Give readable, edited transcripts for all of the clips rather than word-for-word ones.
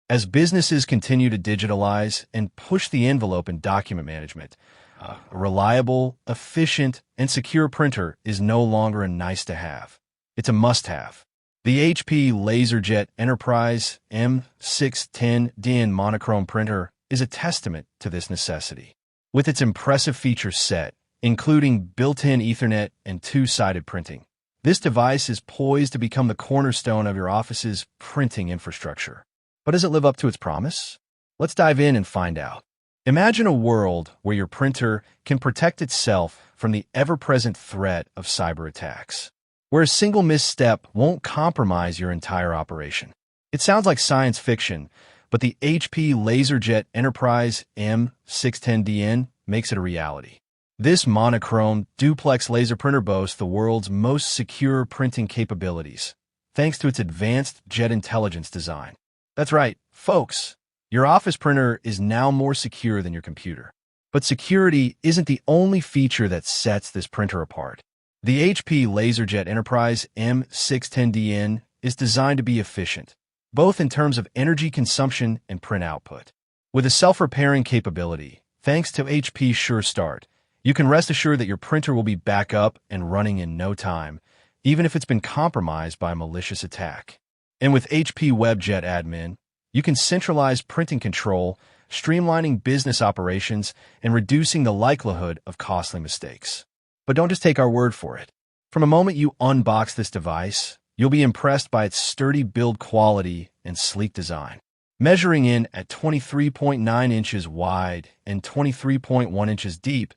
As businesses continue to digitalize and push the envelope in document management, a reliable, efficient, and secure printer is no longer a nice-to-have. It's a must-have. The HP LaserJet Enterprise M610dn monochrome printer is a testament to this necessity. With its impressive feature set, including built-in Ethernet and two-sided printing, this device is poised to become the cornerstone of your office's printing infrastructure. But does it live up to its promise? Let's dive in and find out. Imagine a world where your printer can protect itself from the ever-present threat of cyber attacks, where a single misstep won't compromise your entire operation. It sounds like science fiction, but the HP LaserJet Enterprise M610dn makes it a reality. This monochrome duplex laser printer boasts the world's most secure printing capabilities, thanks to its advanced JetIntelligence design. That's right, folks. Your office printer is now more secure than your computer. But security isn't the only feature that sets this printer apart. The HP LaserJet Enterprise M610dn is designed to be efficient, both in terms of energy consumption and print output. With a self-repairing capability, thanks to HP Sure Start, you can rest assured that your printer will be back up and running in no time, even if it's been compromised by a malicious attack. And with HP Web JetAdmin, you can centralize printing control, streamlining business operations, and reducing the likelihood of costly mistakes. But don't just take our word for it. From the moment you unbox this device, you'll be impressed by its sturdy build quality and sleek design. Measuring in at 23.9 inches wide and 23.1 inches deep,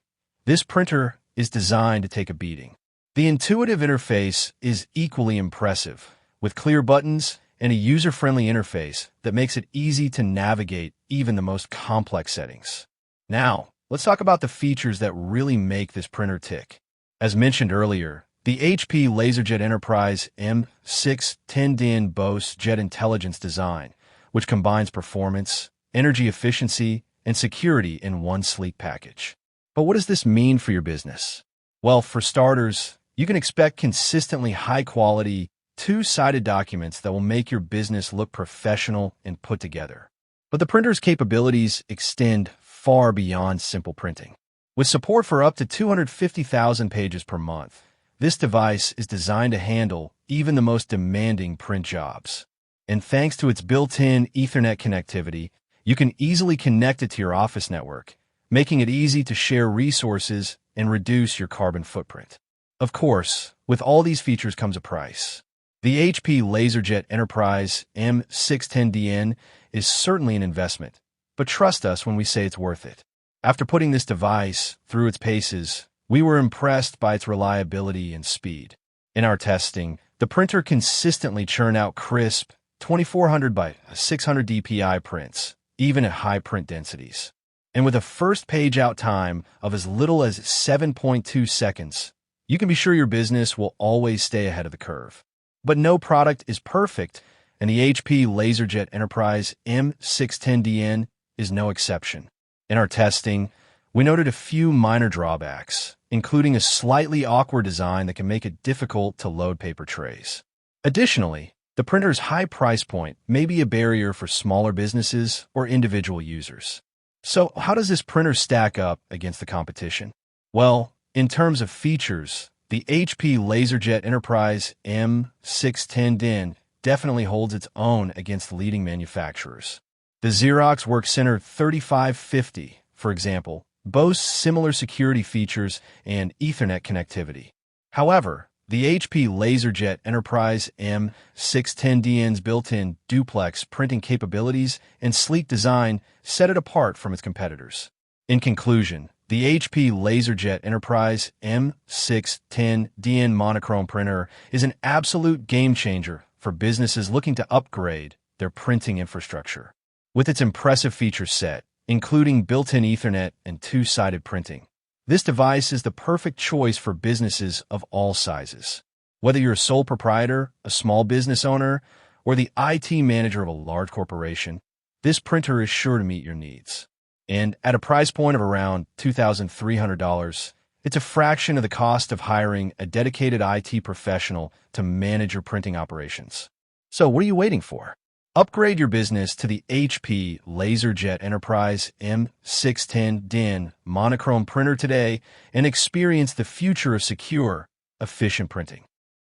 this printer is designed to take a beating. The intuitive interface is equally impressive, with clear buttons and a user-friendly interface that makes it easy to navigate even the most complex settings. Now, let's talk about the features that really make this printer tick. As mentioned earlier, the HP LaserJet Enterprise M610dn boasts JetIntelligence design, which combines performance, energy efficiency, and security in one sleek package. But what does this mean for your business? Well, for starters, you can expect consistently high-quality, two-sided documents that will make your business look professional and put together. But the printer's capabilities extend far beyond simple printing. With support for up to 250,000 pages per month, this device is designed to handle even the most demanding print jobs. And thanks to its built-in Ethernet connectivity, you can easily connect it to your office network, making it easy to share resources and reduce your carbon footprint. Of course, with all these features comes a price. The HP LaserJet Enterprise M610dn is certainly an investment, but trust us when we say it's worth it. After putting this device through its paces, we were impressed by its reliability and speed. In our testing, the printer consistently churned out crisp 2400 by 600 dpi prints, even at high print densities. And with a first page out time of as little as 7.2 seconds, you can be sure your business will always stay ahead of the curve. But no product is perfect, and the HP LaserJet Enterprise M610dn is no exception. In our testing, we noted a few minor drawbacks, including a slightly awkward design that can make it difficult to load paper trays. Additionally, the printer's high price point may be a barrier for smaller businesses or individual users. So how does this printer stack up against the competition? Well, in terms of features, the HP LaserJet Enterprise M610dn definitely holds its own against leading manufacturers. The Xerox WorkCenter 3550, for example, boasts similar security features and Ethernet connectivity. However, the HP LaserJet Enterprise M610dn's built-in Duplex printing capabilities and sleek design set it apart from its competitors. In conclusion, the HP LaserJet Enterprise M610dn monochrome printer is an absolute game-changer for businesses looking to upgrade their printing infrastructure. With its impressive feature set, including built-in Ethernet and two-sided printing, this device is the perfect choice for businesses of all sizes. Whether you're a sole proprietor, a small business owner, or the IT manager of a large corporation, this printer is sure to meet your needs. And at a price point of around $2,300, it's a fraction of the cost of hiring a dedicated IT professional to manage your printing operations. So what are you waiting for? Upgrade your business to the HP LaserJet Enterprise M610dn monochrome printer today and experience the future of secure, efficient printing.